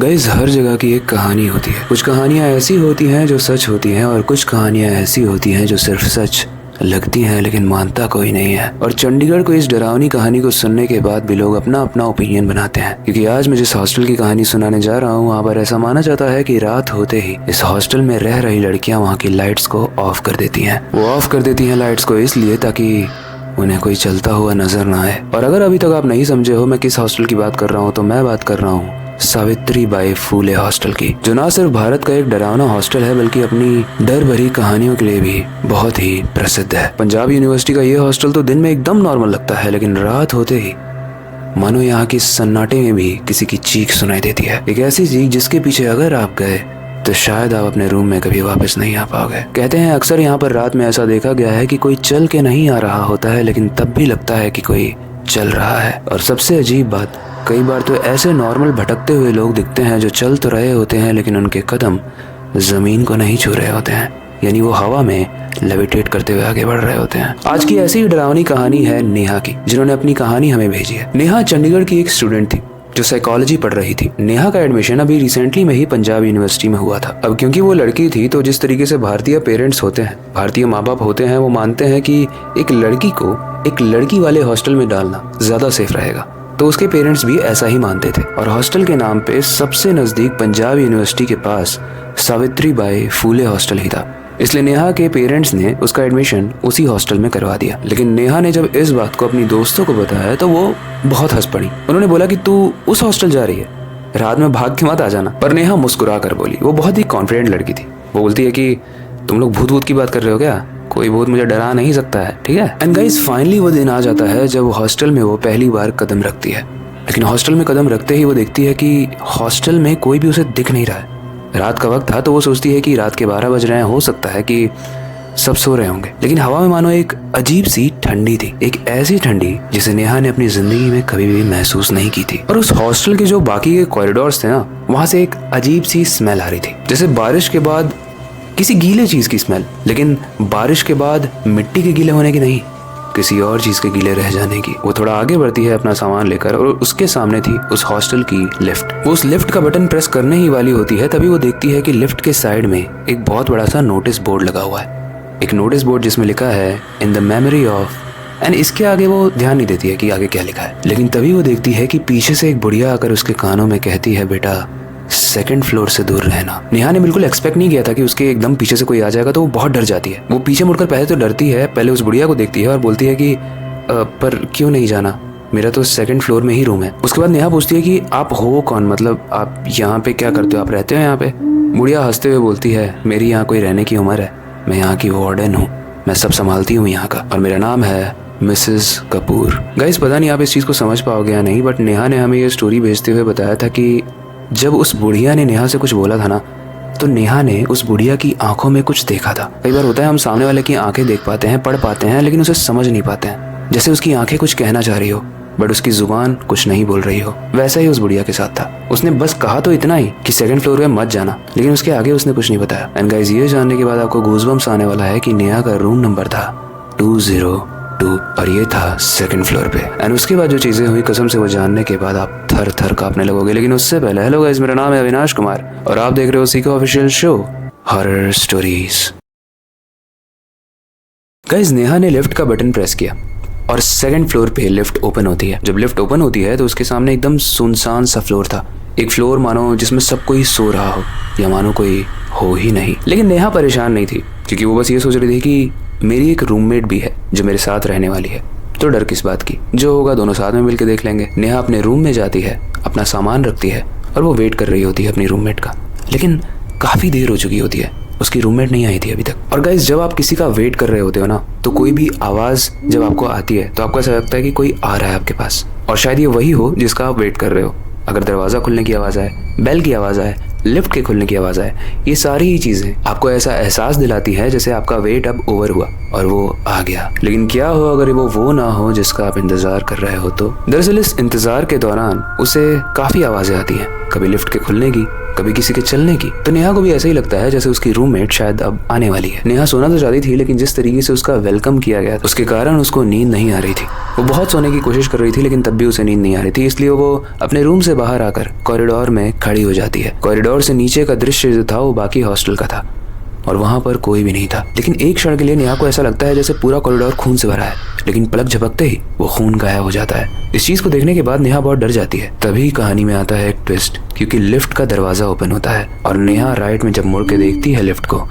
Guys, हर जगह की एक कहानी होती है। कुछ कहानियाँ ऐसी होती हैं जो सच होती हैं और कुछ कहानियाँ ऐसी होती हैं जो सिर्फ सच लगती हैं लेकिन मानता कोई नहीं है। और चंडीगढ़ को इस डरावनी कहानी को सुनने के बाद भी लोग अपना अपना ओपिनियन बनाते हैं। क्योंकि आज मैं जिस हॉस्टल की कहानी सुनाने जा रहा हूँ वहाँ पर ऐसा माना जाता है कि रात होते ही इस हॉस्टल में रह रही लड़कियाँ वहाँ की लाइट्स को ऑफ कर देती हैं। वो ऑफ कर देती हैं लाइट्स को इसलिए ताकि उन्हें कोई चलता हुआ नजर ना आए। और अगर अभी तक आप नहीं समझे हो मैं किस हॉस्टल की बात कर रहा हूँ, तो मैं बात कर रहा हूँ सावित्रीबाई फूले हॉस्टल की, जो ना सिर्फ भारत का एक डरावना हॉस्टल है बल्कि अपनी डर भरी कहानियों के लिए भी बहुत ही प्रसिद्ध है। पंजाब यूनिवर्सिटी का ये हॉस्टल तो दिन में एकदम नॉर्मल लगता है, लेकिन रात होते ही मानो यहाँ की सन्नाटे में भी किसी की चीख सुनाई देती है। एक ऐसी चीख जिसके पीछे अगर आप गए तो शायद आप अपने रूम में कभी वापस नहीं आ पाओगे। कहते हैं अक्सर यहाँ पर रात में ऐसा देखा गया है कि कोई चल के नहीं आ रहा होता है, लेकिन तब भी लगता है कि कोई चल रहा है। और सबसे अजीब बात, कई बार तो ऐसे नॉर्मल भटकते हुए लोग दिखते हैं जो चल तो रहे होते हैं लेकिन उनके कदम जमीन को नहीं छू रहे होते हैं, यानी वो हवा में लेविटेट करते हुए आगे बढ़ रहे होते हैं। आज की ऐसी ही डरावनी कहानी है नेहा की, जिन्होंने अपनी कहानी हमें भेजी है। नेहा चंडीगढ़ की एक स्टूडेंट थी जो साइकोलॉजी पढ़ रही थी। नेहा का एडमिशन अभी रिसेंटली में ही पंजाब यूनिवर्सिटी में हुआ था। अब क्योंकि वो लड़की थी तो जिस तरीके से भारतीय पेरेंट्स होते हैं, भारतीय माँ बाप होते हैं, वो मानते हैं कि एक लड़की को एक लड़की वाले हॉस्टल में डालना ज्यादा सेफ रहेगा। तो उसके पेरेंट्स भी ऐसा ही मानते थे और हॉस्टल के नाम पे सबसे नजदीक पंजाब यूनिवर्सिटी के पास सावित्रीबाई फूले हॉस्टल ही था। इसलिए नेहा के पेरेंट्स ने उसका एडमिशन उसी हॉस्टल में करवा दिया। लेकिन नेहा ने जब इस बात को अपनी दोस्तों को बताया तो वो बहुत हंस पड़ी। उन्होंने बोला कि तू उस हॉस्टल जा रही है, रात में भाग के मत आ जाना। पर नेहा मुस्कुरा कर बोली। वो बहुत ही कॉन्फिडेंट लड़की थी। वो बोलती है कि तुम लोग भूत भूत की बात कर रहे हो क्या? कोई भूत मुझे डरा नहीं सकता है, ठीक है। एंड गाइस, फाइनली वो दिन आ जाता है जब हॉस्टल में वो पहली बार कदम रखती है। लेकिन हॉस्टल में कदम रखते ही वो देखती है कि हॉस्टल में कोई भी उसे दिख नहीं रहा है। रात का वक्त था तो वो सोचती है कि रात के 12 बज रहे हैं, हो सकता है कि सब सो रहे होंगे। लेकिन हवा में मानो एक अजीब सी ठंडी थी, एक ऐसी ठंडी जिसे नेहा ने अपनी जिंदगी में कभी भी महसूस नहीं की थी। और उस हॉस्टल के जो बाकी के कॉरिडोर्स थे ना, वहां से एक अजीब सी स्मेल आ रही थी, जैसे बारिश के बाद किसी गीले चीज की स्मेल, लेकिन बारिश के बाद मिट्टी के गीले होने की नहीं, किसी और चीज के गीले रह जाने की। वो थोड़ा आगे बढ़ती है अपना सामान लेकर और उसके सामने थी उस हॉस्टल की लिफ्ट। वो उस लिफ्ट का बटन प्रेस करने ही वाली होती है, तभी वो देखती है कि लिफ्ट के साइड में एक बहुत बड़ा सा नोटिस बोर्ड लगा हुआ है। एक नोटिस बोर्ड जिसमें लिखा है in the memory of, and इसके आगे वो ध्यान नहीं देती है कि आगे क्या लिखा है। लेकिन तभी वो देखती है कि पीछे से एक बुढ़िया आकर उसके कानों में कहती है, बेटा सेकंड फ्लोर से दूर रहना। नेहा ने बिल्कुल एक्सपेक्ट नहीं किया था कि उसके एकदम पीछे से कोई आ जाएगा, तो वो बहुत डर जाती है। वो पीछे मुड़कर पहले तो डरती है, पहले उस बुढ़िया को देखती है और बोलती है कि पर क्यों नहीं जाना, मेरा तो सेकंड फ्लोर में ही रूम है। उसके बाद नेहा पूछती है कि आप हो कौन, मतलब आप यहाँ पे क्या करते हो, आप रहते हो यहाँ पे? बुढ़िया हंसते हुए बोलती है, मेरी यहाँ कोई रहने की उम्र है, मैं यहाँ की वार्डन हूँ, मैं सब संभालती हूँ यहाँ का, और मेरा नाम है मिसेस कपूर। गाइस, पता नहीं आप इस चीज को समझ पाओगे या नहीं, बट नेहा ने हमें ये स्टोरी भेजते हुए बताया था कि जब उस बुढ़िया ने नेहा से कुछ बोला था ना, तो नेहा ने उस बुढ़िया की आंखों में कुछ देखा था। कई बार होता है हम सामने वाले की आंखें देख पाते हैं, पढ़ पाते हैं, लेकिन उसे समझ नहीं पाते हैं। जैसे उसकी आंखें कुछ कहना चाह रही हो बट उसकी जुबान कुछ नहीं बोल रही हो, वैसा ही उस बुढ़िया के साथ था। उसने बस कहा तो इतना ही कि सेकंड फ्लोर पे मत जाना, लेकिन उसके आगे उसने कुछ नहीं बताया। एंड गाइस, ये जानने के बाद आपको गूज़बम्स आने वाला है कि नेहा का रूम नंबर था 202 और ये था सेकंड फ्लोर पे। एंड उसके बाद जो चीजें हुई, कसम से वो जानने के बाद आप थर थर कांपने लगोगे। लेकिन उससे पहले, हेलो गाइस, मेरा नाम है अविनाश कुमार और आप देख रहे हो Seiko official show horror stories. Guys, Neha ने लिफ्ट का बटन प्रेस किया और सेकंड फ्लोर पे लिफ्ट ओपन होती है। जब लिफ्ट ओपन होती है तो उसके सामने एकदम सुनसान सा फ्लोर था, एक फ्लोर मानो जिसमें सब कोई सो रहा हो या मानो कोई हो ही नहीं। लेकिन नेहा परेशान नहीं थी, क्योंकि वो बस ये सोच रही थी कि मेरी एक रूममेट भी है जो मेरे साथ रहने वाली है, तो डर किस बात की, जो होगा दोनों साथ में मिलकर देख लेंगे। नेहा अपने रूम में जाती है, अपना सामान रखती है और वो वेट कर रही होती है अपनी रूममेट का। लेकिन काफी देर हो चुकी होती है, उसकी रूममेट नहीं आई थी अभी तक। और गाइस, जब आप किसी का वेट कर रहे होते हो ना, तो कोई भी आवाज जब आपको आती है तो आपको ऐसा लगता है कि कोई आ रहा है आपके पास, और शायद ये वही हो जिसका आप वेट कर रहे हो। अगर दरवाजा खुलने की आवाज आए, बेल की आवाज आए, लिफ्ट के खुलने की आवाज आए, ये सारी ही चीजें आपको ऐसा एहसास दिलाती है जैसे आपका वेट अब ओवर हुआ और वो आ गया। लेकिन क्या हो अगर वो ना हो जिसका आप इंतजार कर रहे हो? तो दरअसल इस इंतजार के दौरान उसे काफी आवाजें आती हैं, कभी लिफ्ट के खुलने की, कभी किसी के चलने की। तो नेहा को भी ऐसा ही लगता है जैसे उसकी रूममेट शायद अब आने वाली है। नेहा सोना तो चाहती थी, लेकिन जिस तरीके से उसका वेलकम किया गया उसके कारण उसको नींद नहीं आ रही थी। वो बहुत सोने की कोशिश कर रही थी, लेकिन तब भी उसे नींद नहीं आ रही थी। इसलिए वो अपने रूम से बाहर आकर कॉरिडोर में खड़ी हो जाती है। कॉरिडोर से नीचे का दृश्य जो था वो बाकी हॉस्टल का था और वहां पर कोई भी नहीं था। लेकिन एक क्षण के लिए नेहा को ऐसा लगता है जैसे पूरा कॉरिडोर खून से भरा है, लेकिन पलक झपकते ही वो खून गायब हो जाता है। इस चीज को देखने के बाद नेहा बहुत डर जाती है। तभी कहानी में आता है एक ट्विस्ट, क्योंकि लिफ्ट का दरवाजा ओपन होता है और नेहा राइट में जब मुड़ के देखती है लिफ्ट को,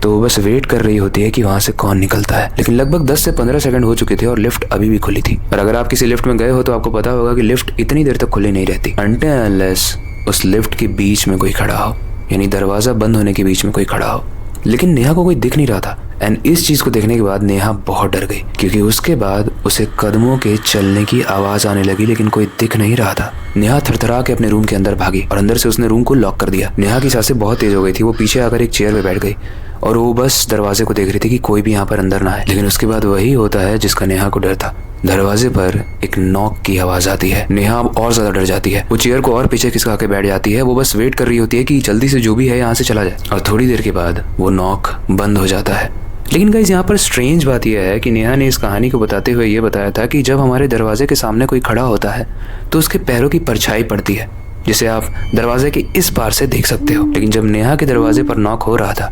तो वो बस वेट कर रही होती है कि वहां से कौन निकलता है। लेकिन लगभग 10 से 15 सेकंड हो चुके थे और लिफ्ट अभी भी खुली थी। और अगर आप किसी लिफ्ट में गए हो तो आपको पता होगा कि लिफ्ट इतनी देर तक खुली नहीं रहती अनटिल अनलेस उस लिफ्ट के बीच में कोई खड़ा हो, यानी दरवाजा बंद होने के बीच में कोई खड़ा हो। लेकिन नेहा को कोई दिख नहीं रहा था एंड इस चीज को देखने के बाद नेहा बहुत डर गई, क्योंकि उसके बाद उसे कदमों के चलने की आवाज आने लगी, लेकिन कोई दिख नहीं रहा था। नेहा थरथरा के अपने रूम के अंदर भागी और अंदर से उसने रूम को लॉक कर दिया। नेहा की सांसें बहुत तेज हो गई थी। वो पीछे आकर एक चेयर पे बैठ गई और वो बस दरवाजे को देख रही थी कि कोई भी यहाँ पर अंदर ना आए। लेकिन उसके बाद वही होता है जिसका नेहा को डर था। दरवाजे पर एक नॉक की आवाज आती है। नेहा अब और ज्यादा डर जाती है। वो चेयर को और पीछे खिसका के बैठ जाती है। वो बस वेट कर रही होती है कि जल्दी से जो भी है यहाँ से चला जाए। और थोड़ी देर के बाद वो नॉक बंद हो जाता है। लेकिन गाइस, यहाँ पर स्ट्रेंज बात यह है कि नेहा ने इस कहानी को बताते हुए ये बताया था कि जब हमारे दरवाजे के सामने कोई खड़ा होता है तो उसके पैरों की परछाई पड़ती है, जिसे आप दरवाजे के इस पार से देख सकते हो। लेकिन जब नेहा के दरवाजे पर नॉक हो रहा था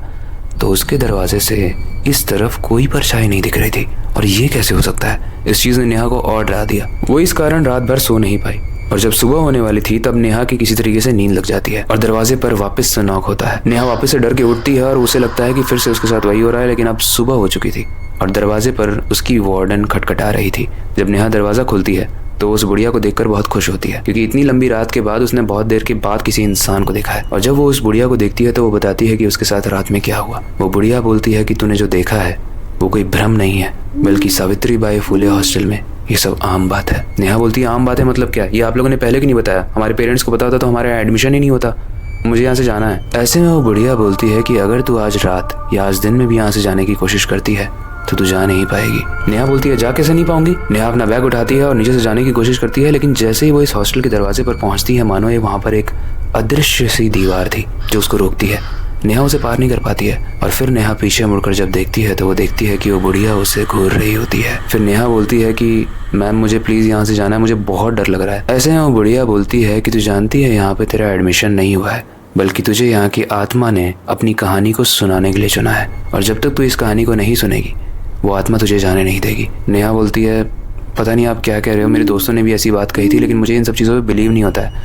तो उसके दरवाजे से इस तरफ कोई परछाई नहीं दिख रही थी। और ये कैसे हो सकता है? इस चीज ने नेहा को और डरा दिया। वो इस कारण रात भर सो नहीं पाई और जब सुबह होने वाली थी तब नेहा की किसी तरीके से नींद लग जाती है और दरवाजे पर वापस से नॉक होता है। नेहा वापस से डर के उठती है और उसे लगता है कि फिर से उसके साथ वही हो रहा है, लेकिन अब सुबह हो चुकी थी और दरवाजे पर उसकी वार्डन खटखटा रही थी। जब नेहा दरवाजा खुलती है तो उस बुढ़िया को देखकर बहुत खुश होती है, क्योंकि इतनी लंबी रात के बाद उसने बहुत देर के बाद किसी इंसान को देखा है। और जब वो उस बुढ़िया को देखती है तो वो बताती है कि उसके साथ रात में क्या हुआ। वो बुढ़िया बोलती है कि तूने जो देखा है वो कोई भ्रम नहीं है, बल्कि सावित्रीबाई फुले हॉस्टल में ये सब आम बात है। नेहा बोलती है, आम बात है मतलब क्या? ये आप लोगों ने पहले क्यों नहीं बताया? हमारे पेरेंट्स को पता होता तो हमारा एडमिशन ही नहीं होता। मुझे यहाँ से जाना है। ऐसे में वो बुढ़िया बोलती है कि अगर तू आज रात या आज दिन में भी यहाँ से जाने की कोशिश करती है तो तू जा नहीं पाएगी। नेहा बोलती है, जा कैसे नहीं पाऊंगी? नेहा अपना बैग उठाती है और नीचे से जाने की कोशिश करती है, लेकिन जैसे ही वो इस हॉस्टल के दरवाजे पर पहुंचती है, मानो ये वहां पर एक अदृश्य सी दीवार थी जो उसको रोकती है। नेहा उसे पार नहीं कर पाती है और फिर नेहा पीछे मुड़कर जब देखती है तो वो देखती है कि वो बुढ़िया उसे घूर रही होती है। फिर नेहा बोलती है कि मैम मुझे प्लीज यहाँ से जाना है, मुझे बहुत डर लग रहा है। ऐसे में वो बुढ़िया बोलती है कि तू जानती है यहाँ पे तेरा एडमिशन नहीं हुआ है, बल्कि तुझे यहाँ की आत्मा ने अपनी कहानी को सुनाने के लिए चुना है और जब तक तू इस कहानी को नहीं सुनेगी वो आत्मा तुझे जाने नहीं देगी। नेहा बोलती है, पता नहीं आप क्या कह रहे हो, मेरे दोस्तों ने भी ऐसी बात कही थी, लेकिन मुझे इन सब चीज़ों पे बिलीव नहीं होता है,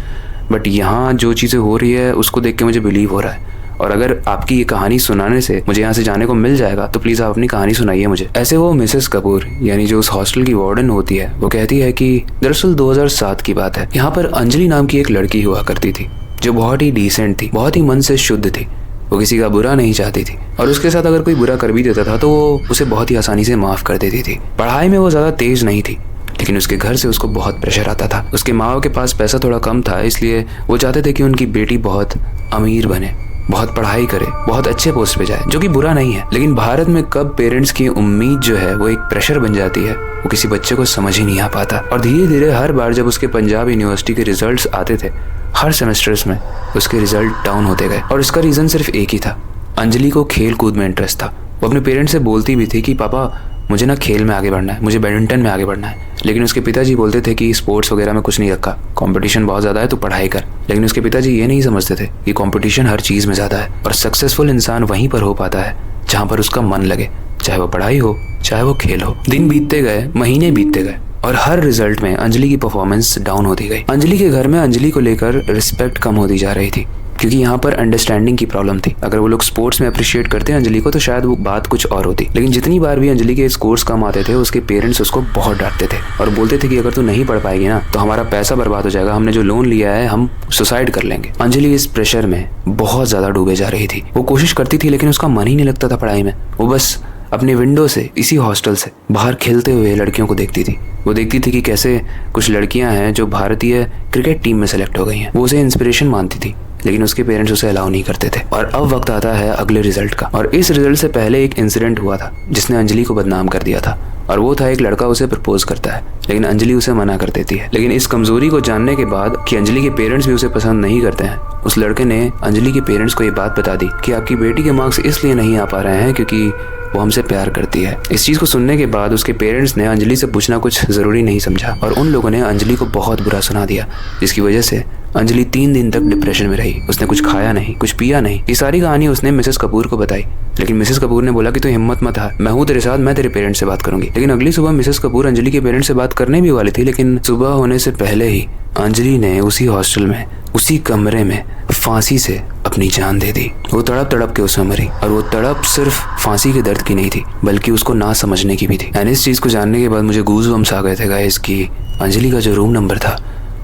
बट यहाँ जो चीज़ें हो रही है उसको देख के मुझे बिलीव हो रहा है और अगर आपकी ये कहानी सुनाने से मुझे यहाँ से जाने को मिल जाएगा तो प्लीज़ आप अपनी कहानी सुनाइए मुझे। ऐसे वो मिसेस कपूर यानी जो उस हॉस्टल की वार्डन होती है वो कहती है कि दरअसल 2007 की बात है। यहाँ पर अंजलि नाम की एक लड़की हुआ करती थी जो बहुत ही डिसेंट थी, बहुत ही मन से शुद्ध थी। वो किसी का बुरा नहीं चाहती थी और उसके साथ अगर कोई बुरा कर भी देता था तो वो उसे बहुत ही आसानी से माफ कर देती थी। पढ़ाई में वो ज़्यादा तेज नहीं थी, लेकिन उसके घर से उसको बहुत प्रेशर आता था। उसके माँ के पास पैसा थोड़ा कम था, इसलिए वो चाहते थे कि उनकी बेटी बहुत अमीर बने, बहुत पढ़ाई करे, बहुत अच्छे पोस्ट पे जाए, जो कि बुरा नहीं है। लेकिन भारत में कब पेरेंट्स की उम्मीद जो है वो एक प्रेशर बन जाती है वो किसी बच्चे को समझ ही नहीं आ पाता। और धीरे धीरे हर बार जब उसके पंजाब यूनिवर्सिटी के रिजल्ट्स आते थे, हर सेमेस्टर्स में उसके रिजल्ट डाउन होते गए और इसका रीज़न सिर्फ एक ही था, अंजलि को खेल कूद में इंटरेस्ट था। वो अपने पेरेंट्स से बोलती भी थी कि पापा मुझे ना खेल में आगे बढ़ना है, मुझे बैडमिंटन में आगे बढ़ना है, लेकिन उसके पिताजी बोलते थे कि स्पोर्ट्स वगैरह में कुछ नहीं रखा, कंपटीशन बहुत ज़्यादा है तो पढ़ाई कर। लेकिन उसके पिताजी ये नहीं समझते थे कि कंपटीशन हर चीज़ में ज़्यादा है और सक्सेसफुल इंसान वहीं पर हो पाता है जहाँ पर उसका मन लगे, चाहे वो पढ़ाई हो चाहे वो खेल हो। दिन बीतते गए, महीने बीतते गए और हर रिजल्ट में अंजलि की परफॉर्मेंस डाउन होती गई। अंजलि के घर में अंजलि को लेकर रिस्पेक्ट कम होती जा रही थी, क्योंकि यहाँ पर अंडरस्टैंडिंग की प्रॉब्लम थी। अगर वो लोग स्पोर्ट्स में अप्रिशिएट करते हैं अंजलि को तो शायद वो बात कुछ और होती, लेकिन जितनी बार भी अंजलि के स्कोर्स कम आते थे उसके पेरेंट्स उसको बहुत डांटते थे और बोलते थे कि अगर तू नहीं पढ़ पाएगी ना तो हमारा पैसा बर्बाद हो जाएगा, हमने जो लोन लिया है हम सुसाइड कर लेंगे। अंजलि इस प्रेशर में बहुत ज्यादा डूबे जा रही थी। वो कोशिश करती थी लेकिन उसका मन ही नहीं लगता था पढ़ाई में। वो बस अपने विंडो से, इसी हॉस्टल से बाहर खेलते हुए लड़कियों को देखती थी। वो देखती थी कि कैसे कुछ लड़कियां हैं जो भारतीय क्रिकेट टीम में सेलेक्ट हो गई हैं। वो उसे इंस्पिरेशन मानती थी, लेकिन उसके पेरेंट्स उसे अलाउ नहीं करते थे। और अब वक्त आता है अगले रिजल्ट का, और इस रिजल्ट से पहले एक इंसिडेंट हुआ था जिसने अंजलि को बदनाम कर दिया था। और वो था एक लड़का उसे प्रपोज करता है, लेकिन अंजलि उसे मना कर देती है। लेकिन इस कमजोरी को जानने के बाद कि अंजलि के पेरेंट्स भी उसे पसंद नहीं करते हैं, उस लड़के ने अंजलि के पेरेंट्स को ये बात बता दी कि आपकी बेटी के मार्क्स इसलिए नहीं आ पा रहे हैं क्योंकि वो हमसे प्यार करती है। इस चीज को सुनने के बाद उसके पेरेंट्स ने अंजलि से पूछना कुछ जरूरी नहीं समझा और उन लोगों ने अंजलि को बहुत बुरा सुना दिया, जिसकी वजह से अंजलि 3 दिन तक डिप्रेशन में रही। उसने कुछ खाया नहीं, कुछ पिया नहीं। ये सारी कहानी उसने मिसेस कपूर को बताई, लेकिन मिसेस कपूर ने बोला कि तू हिम्मत मत हार, मैं हूँ तेरे साथ, मैं तेरे पेरेंट्स से बात करूंगी। लेकिन अगली सुबह मिसेस कपूर अंजलि के पेरेंट्स से बात करने भी वाली थी, लेकिन सुबह होने से पहले ही अंजलि ने उसी हॉस्टल में, उसी कमरे में फांसी से अपनी जान दे दी। वो तड़प तड़प के उसमें मरी, और वो तड़प सिर्फ फांसी के दर्द की नहीं थी, बल्कि उसको ना समझने की भी थी। एंड इस चीज को जानने के बाद मुझे गूज़बम्स आ गए थे गाइस कि अंजलि का जो रूम नंबर था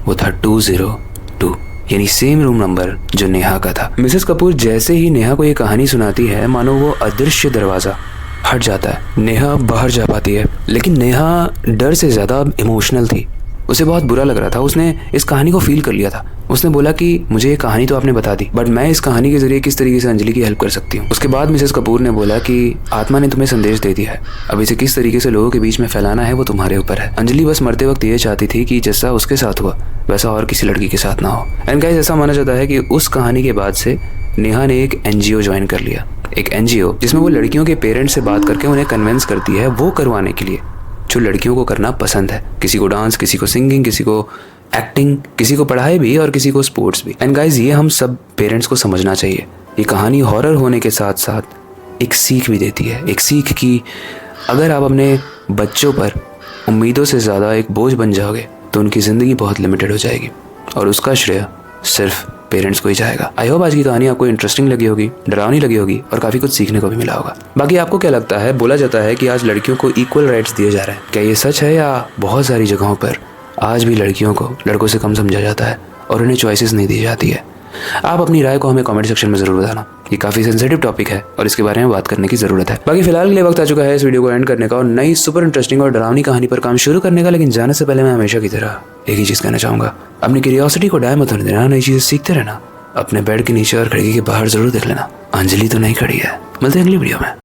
वो था 202, यानी सेम रूम नंबर जो नेहा का था। मिसेस कपूर जैसे ही नेहा को ये कहानी सुनाती है, मानो वो अदृश्य दरवाजा हट जाता है। नेहा बाहर जा पाती है, लेकिन नेहा डर से ज्यादा इमोशनल थी। उसे बहुत बुरा लग रहा था, उसने इस कहानी को फील कर लिया था। उसने बोला कि मुझे ये कहानी तो आपने बता दी, बट मैं इस कहानी के जरिए किस तरीके से अंजलि की हेल्प कर सकती हूँ। उसके बाद मिसेस कपूर ने बोला कि आत्मा ने तुम्हें संदेश दे दिया है, अब इसे किस तरीके से लोगों के बीच में फैलाना है वो तुम्हारे ऊपर है। अंजलि बस मरते वक्त ये चाहती थी कि जैसा उसके साथ हुआ वैसा और किसी लड़की के साथ ना हो। एंड गाइस, ऐसा माना जाता है कि उस कहानी के बाद से नेहा ने एक NGO ज्वाइन कर लिया, एक NGO जिसमें वो लड़कियों के पेरेंट्स से बात करके उन्हें कन्विंस करती है वो करवाने के लिए जो लड़कियों को करना पसंद है। किसी को डांस, किसी को सिंगिंग, किसी को एक्टिंग, किसी को पढ़ाई भी और किसी को स्पोर्ट्स भी। एंड गाइस, ये हम सब पेरेंट्स को समझना चाहिए। ये कहानी हॉरर होने के साथ साथ एक सीख भी देती है, एक सीख कि अगर आप अपने बच्चों पर उम्मीदों से ज़्यादा एक बोझ बन जाओगे तो उनकी ज़िंदगी बहुत लिमिटेड हो जाएगी, और उसका श्रेय सिर्फ पेरेंट्स को ही जाएगा। आई होप आज की कहानी आपको इंटरेस्टिंग लगी होगी, डरावनी लगी होगी और काफ़ी कुछ सीखने को भी मिला होगा। बाकी आपको क्या लगता है? बोला जाता है कि आज लड़कियों को इक्वल राइट्स दिए जा रहे हैं, क्या ये सच है या बहुत सारी जगहों पर आज भी लड़कियों को लड़कों से कम समझा जाता है और उन्हें चॉइसेस नहीं दी जाती है? आप अपनी राय को हमें कमेंट सेक्शन में ज़रूर बताना। ये काफ़ी सेंसिटिव टॉपिक है और इसके बारे में बात करने की ज़रूरत है। बाकी फिलहाल के लिए वक्त आ चुका है इस वीडियो को एंड करने का और नई सुपर इंटरेस्टिंग और डरावनी कहानी पर काम शुरू करने का। लेकिन जाने से पहले मैं हमेशा की तरह एक ही चीज़ कहना चाहूँगा, अपनी क्यूरियोसिटी को डाय मत होने देना, नई चीज़ें सीखते रहना। अपने बेड के नीचे और खिड़की के बाहर ज़रूर देख लेना, अंजलि तो नहीं खड़ी है। मिलते हैं अगली वीडियो में।